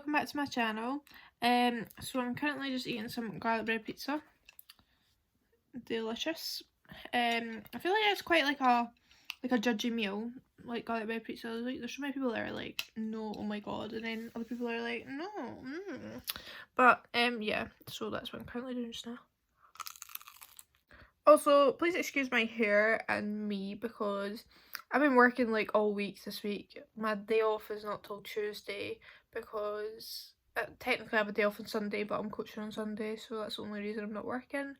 welcome back to my channel. So I'm currently just eating some garlic bread pizza. Delicious. I feel like it's quite like a judgy meal, like garlic bread pizza. Like there's so many people that are like, no, oh my god, and then other people are like, no. But yeah, so that's what I'm currently doing just now. Also, please excuse my hair and me because I've been working like all week this week. My day off is not till Tuesday because technically I have a day off on Sunday, but I'm coaching on Sunday, so that's the only reason I'm not working.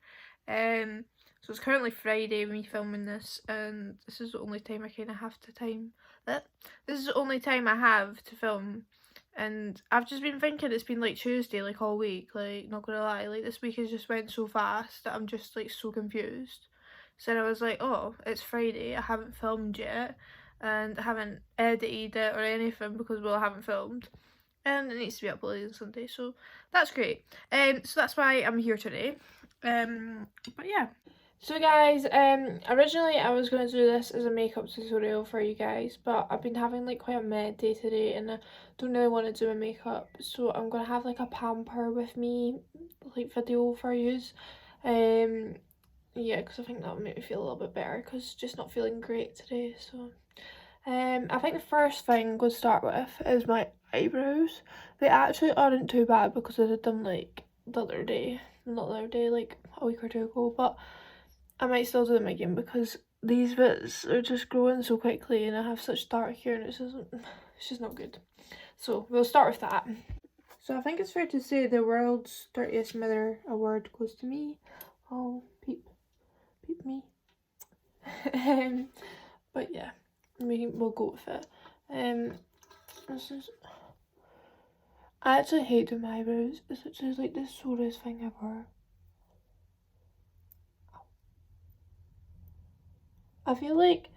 So it's currently Friday me filming this, and this is the only time I kind of have to time that. This is the only time I have to film. And I've just been thinking it's been like Tuesday like all week, like not gonna lie, like this week has just went so fast that I'm just like so confused. So then I was like, oh, it's Friday, I haven't filmed yet and I haven't edited it or anything because, well, I haven't filmed and it needs to be uploaded on Sunday, so that's great. So that's why I'm here today. But yeah. So guys, originally I was going to do this as a makeup tutorial for you guys, but I've been having like quite a mad day today and I don't really want to do my makeup, so I'm going to have like a Pamper with me, like video for you. Yeah, because I think that would make me feel a little bit better, because just not feeling great today, so. I think the first thing I'm going to start with is my eyebrows. They actually aren't too bad because I did them like not the other day, like a week or two ago, but I might still do them again because these bits are just growing so quickly and I have such dark hair and it's just not good. So we'll start with that. So I think it's fair to say the world's dirtiest mother award goes to me. Oh, peep me. But yeah, we'll go with it. I actually hate doing my eyebrows. It's actually like the sorest thing ever. I feel like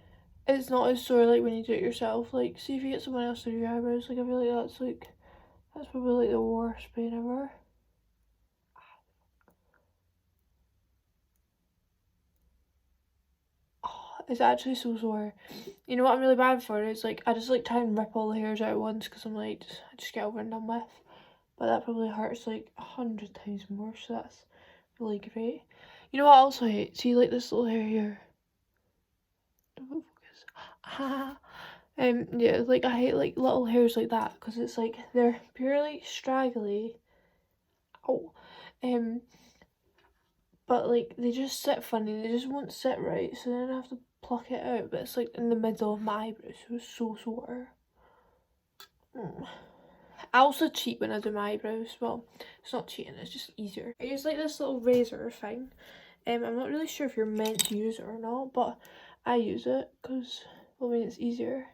it's not as sore like when you do it yourself. Like, see if you get someone else to do your eyebrows, like I feel like that's probably like the worst pain ever. Oh, it's actually so sore. You know what I'm really bad for is like I just like try and rip all the hairs out at once because I'm like I just get over and done with. But that probably hurts like 100 times more, so that's really great. You know what I also hate? See like this little hair here. Don't focus. Yeah, like I hate like little hairs like that because it's like they're purely straggly. Oh, but like they just sit funny. They just won't sit right, so then I have to pluck it out. But it's like in the middle of my eyebrows, so it's so sore. I also cheat when I do my eyebrows. Well, it's not cheating, it's just easier. I use like this little razor thing. I'm not really sure if you're meant to use it or not, but I use it because, well, I mean, it's easier.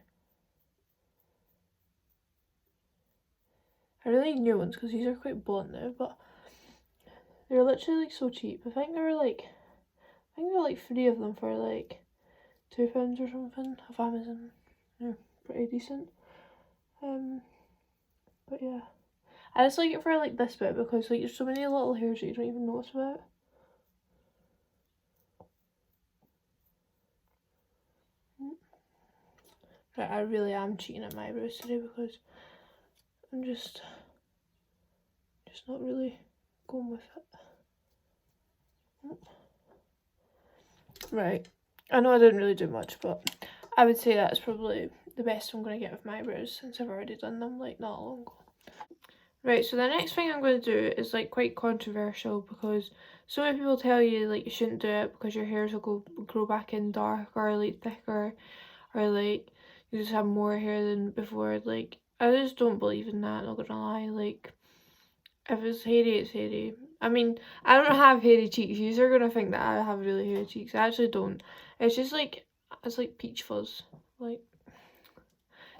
I really need new ones because these are quite blunt now, but they're literally like so cheap. I think there were like 3 of them for like £2 or something off Amazon. They're pretty decent. But yeah, I just like it for like this bit because like there's so many little hairs that you don't even notice about. Right, I really am cheating at my eyebrows today because I'm just not really going with it. Right, I know I didn't really do much, but I would say that's probably the best I'm going to get with my eyebrows since I've already done them like not long ago. Right, so the next thing I'm going to do is like quite controversial because so many people tell you like you shouldn't do it because your hairs will grow back in darker or like thicker, or like you just have more hair than before. Like, I just don't believe in that, not gonna lie. Like, if it's hairy, it's hairy. I mean, I don't have hairy cheeks. You are gonna think that I have really hairy cheeks. I actually don't. It's just like, it's like peach fuzz. Like,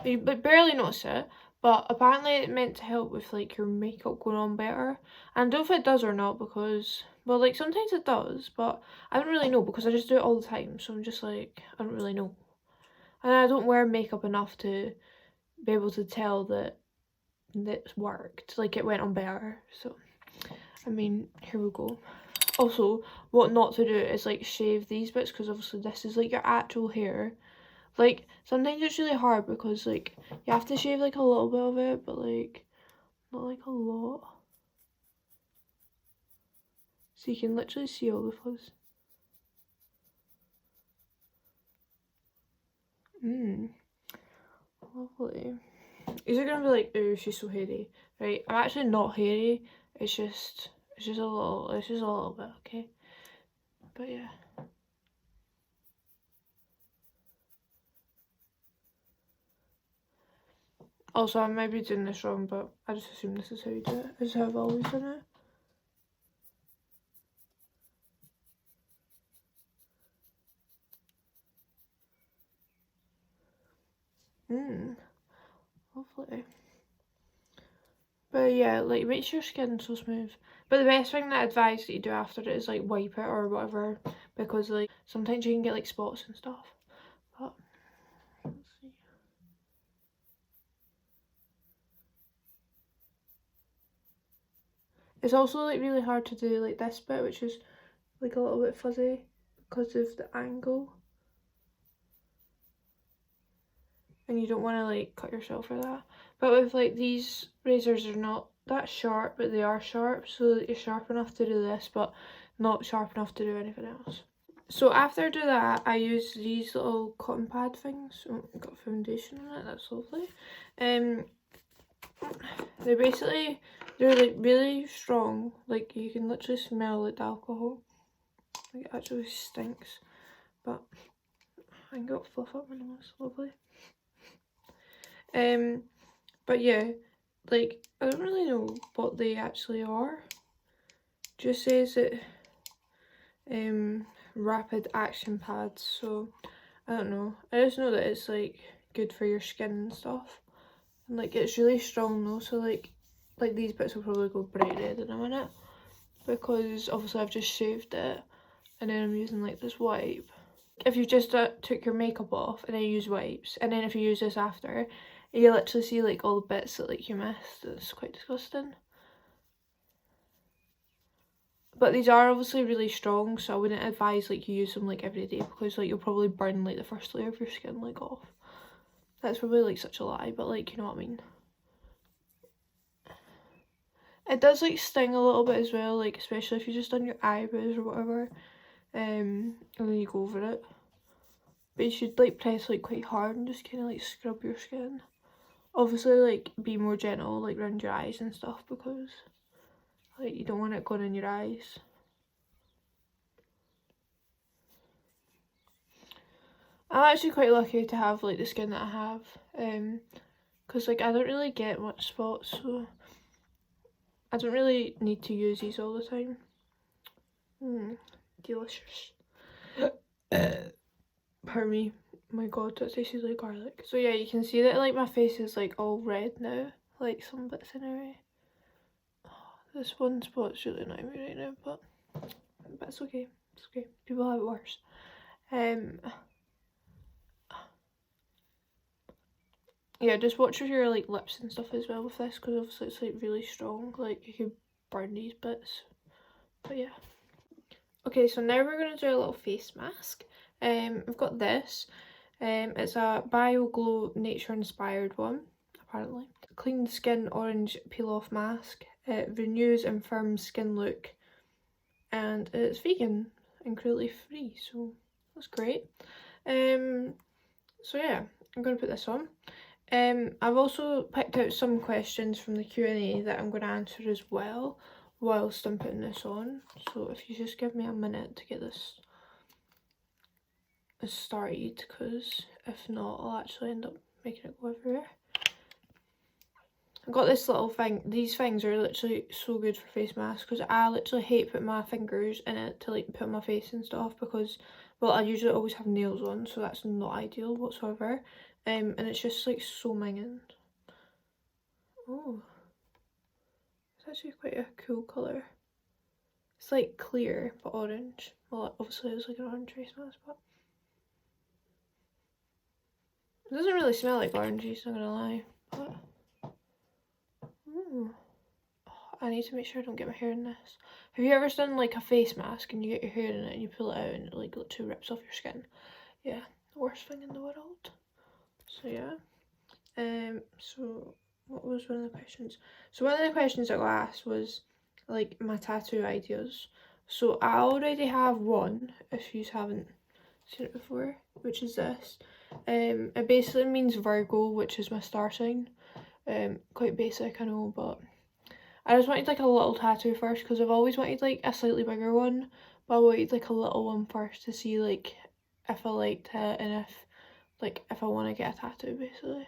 you barely notice it, but apparently it's meant to help with like your makeup going on better. And I don't know if it does or not because, well, like sometimes it does, but I don't really know because I just do it all the time. So I'm just like, I don't really know. And I don't wear makeup enough to be able to tell that it's worked, like it went on better. So, I mean, here we go. Also, what not to do is like shave these bits because obviously this is like your actual hair. Like, sometimes it's really hard because like you have to shave like a little bit of it, but like not like a lot. So you can literally see all the fuzz. Lovely. You're gonna be like, oh, she's so hairy, right? I'm actually not hairy. It's just a little bit, okay? But yeah. Also, I might be doing this wrong, but I just assume this is how you do it. This is how I've always done it. Lovely. But yeah, like, it makes your skin so smooth. But the best thing that I advise that you do after it is like wipe it or whatever, because like sometimes you can get like spots and stuff. But let's see. It's also like really hard to do like this bit, which is like a little bit fuzzy because of the angle. And you don't want to like cut yourself for that. But with like these razors are not that sharp, but they are sharp, so that you're sharp enough to do this, but not sharp enough to do anything else. So after I do that, I use these little cotton pad things. Oh, got foundation on it, that's lovely. They're like really strong, like you can literally smell like the alcohol. Like it actually stinks, but I got fluff up my nose, lovely. But yeah, like I don't really know what they actually are. Just says that rapid action pads, so I don't know. I just know that it's like good for your skin and stuff. And like it's really strong though, so like these bits will probably go bright red in a minute. Because obviously I've just shaved it and then I'm using like this wipe. If you just took your makeup off and then use wipes, and then if you use this after, you literally see like all the bits that like you missed. It's quite disgusting. But these are obviously really strong, so I wouldn't advise like you use them like every day, because like you'll probably burn like the first layer of your skin like off. That's probably like such a lie, but like you know what I mean. It does like sting a little bit as well, like especially if you just done your eyebrows or whatever, and then you go over it. But you should like press like quite hard and just kind of like scrub your skin. Obviously like be more gentle like around your eyes and stuff, because like you don't want it going in your eyes. I'm actually quite lucky to have like the skin that I have, because like I don't really get much spots, so I don't really need to use these all the time. Delicious. Pardon me. Oh my god, that tastes like garlic. So yeah, you can see that like my face is like all red now, like some bits anyway. Oh, this one spot's really annoying me right now, but it's okay. It's okay. People have it worse. Yeah, just watch with your like lips and stuff as well with this, because obviously it's like really strong. Like you could burn these bits. But yeah. Okay, so now we're gonna do a little face mask. I've got this. It's a Bio Glow nature inspired one, apparently. Clean skin orange peel off mask. It renews and firms skin look, and it's vegan and cruelty free, so that's great. So yeah, I'm gonna put this on. I've also picked out some questions from the Q&A that I'm going to answer as well whilst I'm putting this on. So if you just give me a minute to get this started, because if not I'll actually end up making it go everywhere. I've got this little thing. These things are literally so good for face masks, because I literally hate putting my fingers in it to like put on my face and stuff, because well I usually always have nails on, so that's not ideal whatsoever. And it's just like so minging. Oh, it's actually quite a cool colour. It's like clear but orange. Well, obviously it's like an orange face mask, but it doesn't really smell like oranges, not gonna lie. But ooh. Oh, I need to make sure I don't get my hair in this. Have you ever done like a face mask and you get your hair in it and you pull it out and it like literally rips off your skin? Yeah, the worst thing in the world. So yeah. So what was one of the questions? So one of the questions I got asked was like my tattoo ideas. So I already have one, if you haven't seen it before, which is this. It basically means Virgo, which is my star sign. Quite basic, I know, but I just wanted like a little tattoo first because I've always wanted like a slightly bigger one, but I wanted like a little one first to see like if I liked it and if I want to get a tattoo basically.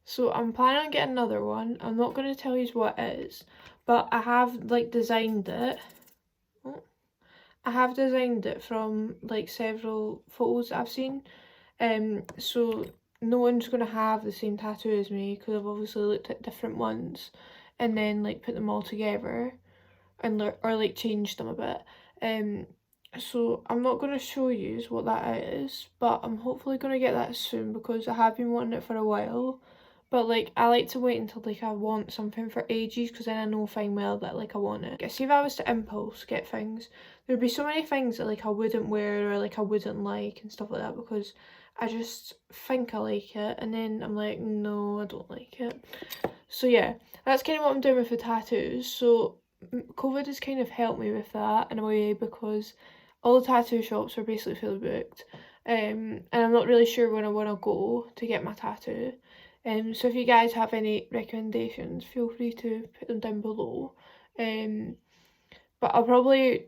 So I'm planning on getting another one. I'm not going to tell you what it is, but I have like designed it. Oh, I have designed it from like several photos that I've seen. So no one's gonna have the same tattoo as me because I've obviously looked at different ones, and then like put them all together, and or like changed them a bit. So I'm not gonna show you what that is, but I'm hopefully gonna get that soon because I have been wanting it for a while. But like I like to wait until like I want something for ages because then I know fine well that like I want it. See if I was to impulse get things, there'd be so many things that like I wouldn't wear or like I wouldn't like and stuff like that because I just think I like it and then I'm like no I don't like it. So yeah, that's kind of what I'm doing with the tattoos. So COVID has kind of helped me with that in a way because all the tattoo shops are basically fully booked. And I'm not really sure when I want to go to get my tattoo. So if you guys have any recommendations, feel free to put them down below. But I'll probably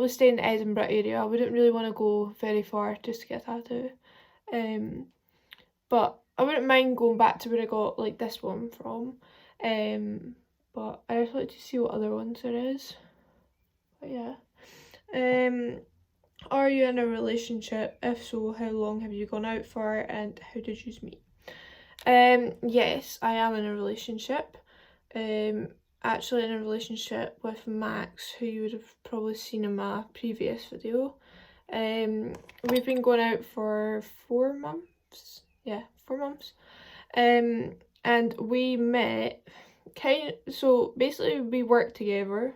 stay in the Edinburgh area. I wouldn't really want to go very far just to get a tattoo. But I wouldn't mind going back to where I got like this one from. But I just like to see what other ones there is. But yeah. Are you in a relationship? If so, how long have you gone out for and how did you meet? Yes, I am in a relationship. Actually in a relationship with Max, who you would have probably seen in my previous video. We've been going out for 4 months. Yeah, 4 months. And we met so basically we worked together,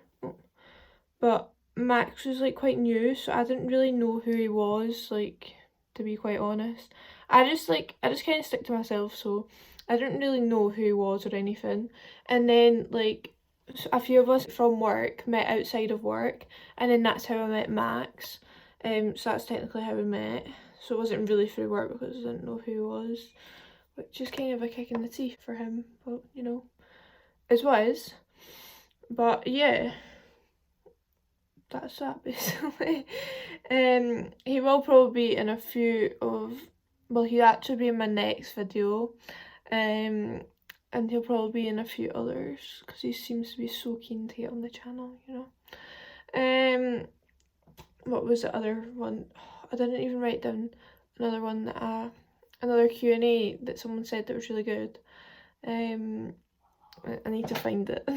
but Max was like quite new, so I didn't really know who he was, like, to be quite honest. I just kind of stick to myself, so I didn't really know who he was or anything. And then like a few of us from work met outside of work, and then that's how I met Max. So that's technically how we met. So it wasn't really through work because I didn't know who he was, which is kind of a kick in the teeth for him, but you know, it was. But yeah, that's that basically. He will probably be in a few of, well, he'll actually be in my next video, and he'll probably be in a few others because he seems to be so keen to get on the channel, you know. What was the other one? I didn't even write down another one that another Q&A that someone said that was really good. I need to find it.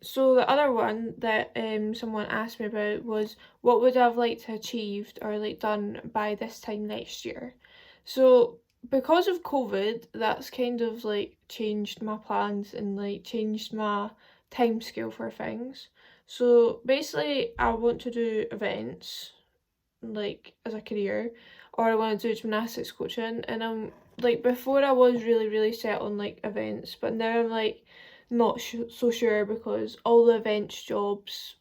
So the other one that someone asked me about was what would I have liked to achieved or like done by this time next year. So because of COVID, that's kind of like changed my plans and like changed my time scale for things. So basically I want to do events like as a career, or I want to do gymnastics coaching, and I'm like, before I was really set on like events, but now I'm like not so sure because all the events jobs,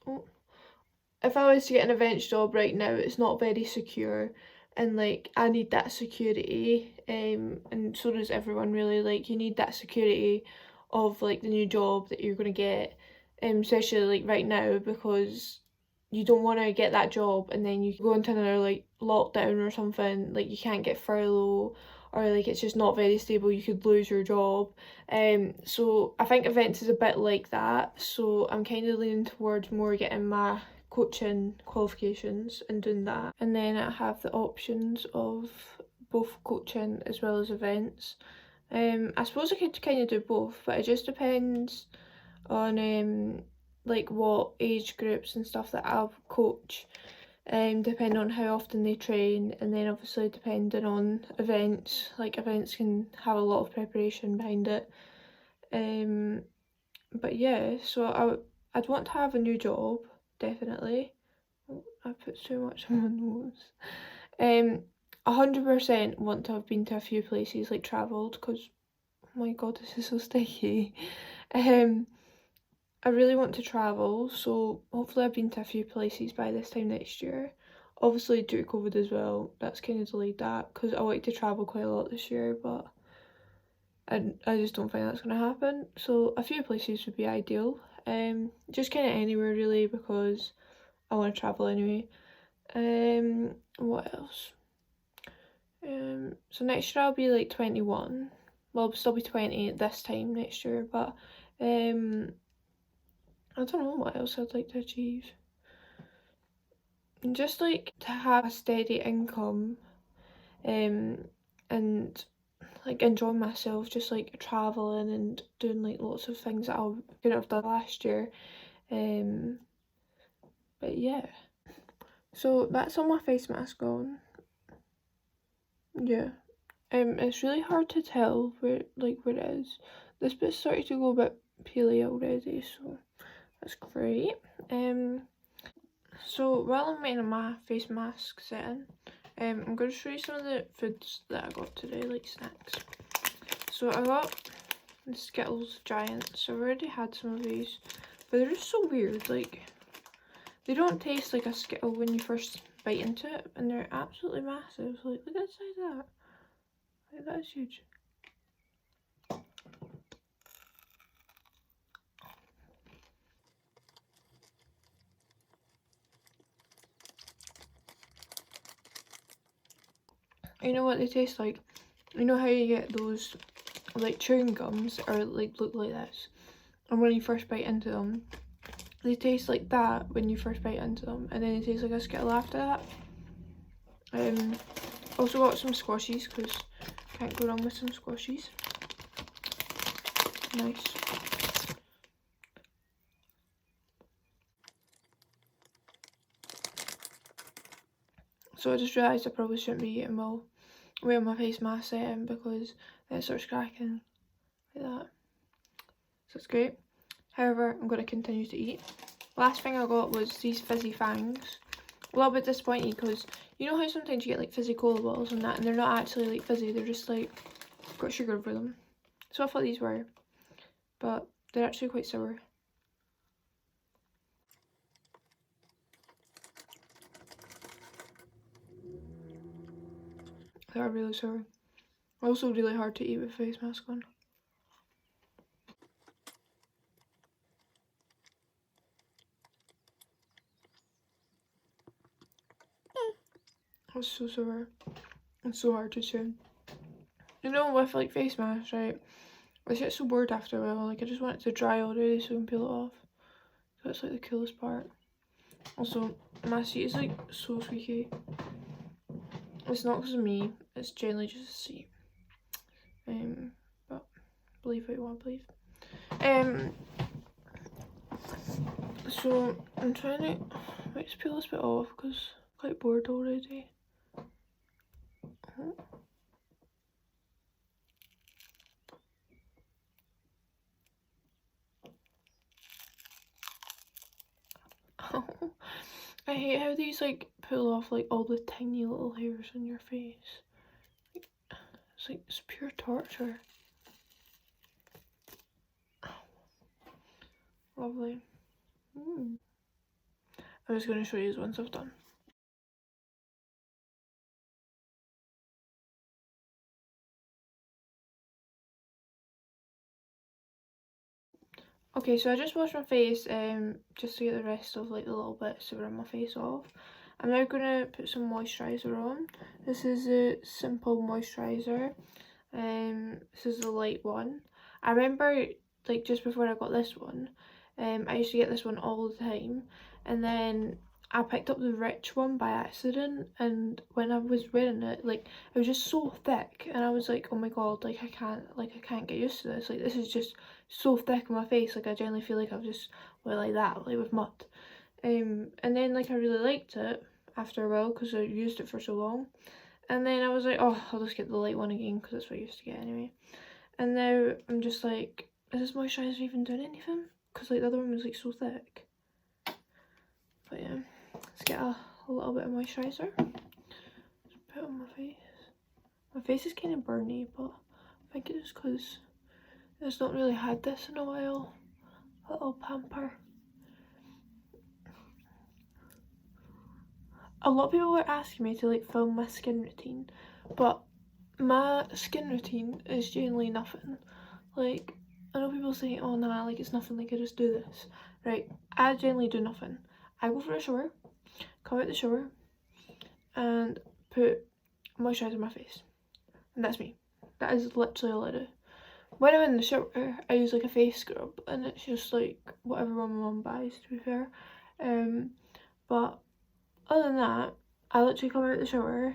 if I was to get an events job right now, it's not very secure, and like I need that security, and so does everyone really. Like you need that security of like the new job that you're gonna get, especially like right now, because you don't want to get that job and then you go into another like lockdown or something, like you can't get furlough, or like it's just not very stable, you could lose your job. So I think events is a bit like that, so I'm kind of leaning towards more getting my coaching qualifications and doing that, and then I have the options of both coaching as well as events. I suppose I could kind of do both, but it just depends on like what age groups and stuff that I'll coach, depending on how often they train, and then obviously depending on events. Like events can have a lot of preparation behind it. But yeah, so I'd want to have a new job, definitely. Oh, I put too much on my nose. 100% want to have been to a few places, like travelled, because Oh my god, this is so sticky. I really want to travel, so hopefully I've been to a few places by this time next year. Obviously due to COVID as well, that's kind of delayed that, because I wanted to travel quite a lot this year, but I just don't think that's going to happen. So a few places would be ideal. Just kind of anywhere really, because I want to travel anyway. What else? So next year I'll be like 21. Well, I'll still be 20 at this time next year, but I don't know what else I'd like to achieve. And just like to have a steady income, and like enjoy myself, just like traveling and doing like lots of things that I couldn't have done last year. But yeah. So that's all my face mask on. Yeah. It's really hard to tell where it is. This bit's starting to go a bit peely already, so that's great. So while I'm waiting on my face mask setting, I'm going to show you some of the foods that I got today, like snacks. So I got the Skittles Giants. So I've already had some of these, but they're just so weird. Like, they don't taste like a Skittle when you first bite into it, and they're absolutely massive. Like, look at the size of that. Like, that is huge. You know what they taste like? You know how you get those like chewing gums or like look like this, and when you first bite into them, they taste like that when you first bite into them, and then they taste like a Skittle after that. Also got some squashies, because can't go wrong with some squashies. Nice. So I just realised I probably shouldn't be eating while wearing my face mask setting, because then it starts cracking like that. So it's great. However, I'm going to continue to eat. Last thing I got was these fizzy fangs. A little bit disappointed, because you know how sometimes you get like fizzy cola bottles and that, and they're not actually like fizzy, they're just like got sugar over them. So I thought these were, but they're actually quite sour. They are really sour. Also really hard to eat with face mask on. It's so sour. It's so hard to chew. You know, with like face masks, right? I get so bored after a while. Like, I just want it to dry already so I can peel it off. So that's like the coolest part. Also, my seat is like so squeaky. It's not because of me. It's generally just a seat. But believe what you want to believe. So I'm trying to just peel this bit off because I'm quite bored already. I hate how these like pull off like all the tiny little hairs on your face. It's pure torture. Lovely. I'm just going to show you once I've done. Okay, so I just washed my face just to get the rest of like the little bits around my face off. I'm now going to put some moisturiser on. This is a simple moisturiser. This is the light one. I remember like just before I got this one, I used to get this one all the time, and then I picked up the rich one by accident, and when I was wearing it, like it was just so thick, and I was like, oh my god, like I can't get used to this. Like, this is just so thick on my face. Like, I generally feel like I've just went like that, like with mud. And then like I really liked it after a while because I used it for so long. And then I was like, oh, I'll just get the light one again because that's what I used to get anyway. And now I'm just like, is this moisturiser even doing anything? Because like the other one was like so thick. But yeah, let's get a little bit of moisturiser. Just put it on my face. My face is kind of burny, but I think it's because I've not really had this in a while. A little Pamper. A lot of people were asking me to like film my skin routine, but my skin routine is generally nothing. Like, I know people say, oh nah, like it's nothing, like I just do this. Right, I generally do nothing. I go for a shower, come out the shower, and put moisturiser on my face. And that's me. That is literally all I do. When I'm in the shower, I use like a face scrub, and it's just like whatever my mum buys, to be fair. But other than that, I literally come out the shower,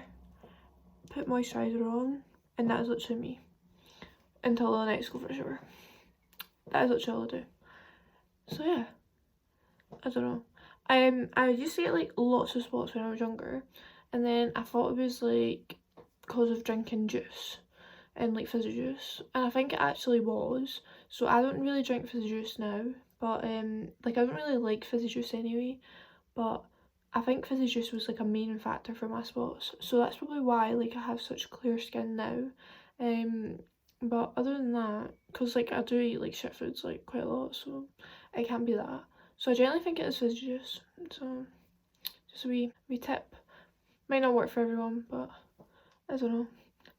put moisturiser on, and that is literally me until the next go for a shower. That is literally all I do. So yeah, I don't know. I used to get like lots of spots when I was younger, and then I thought it was like because of drinking juice and like fizzy juice, and I think it actually was. So I don't really drink fizzy juice now, but like I don't really like fizzy juice anyway, but I think fizzy juice was like a main factor for my spots, so that's probably why like I have such clear skin now. But other than that, because like I do eat like shit foods like quite a lot, so it can't be that. So I generally think it is fizzy juice. So just a wee tip. Might not work for everyone, but I don't know.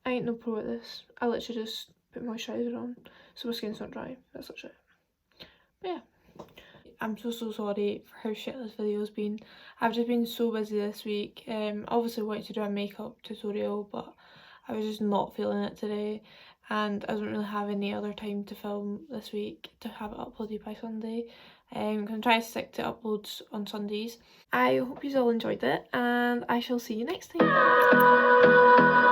I ain't no pro at this. I literally just put moisturiser on so my skin's not dry. That's literally it. But yeah. I'm so sorry for how shit this video's been. I've just been so busy this week. Obviously wanted to do a makeup tutorial, but I was just not feeling it today, and I don't really have any other time to film this week to have it uploaded by Sunday. I'm going to try to stick to uploads on Sundays. I hope you all enjoyed it, and I shall see you next time.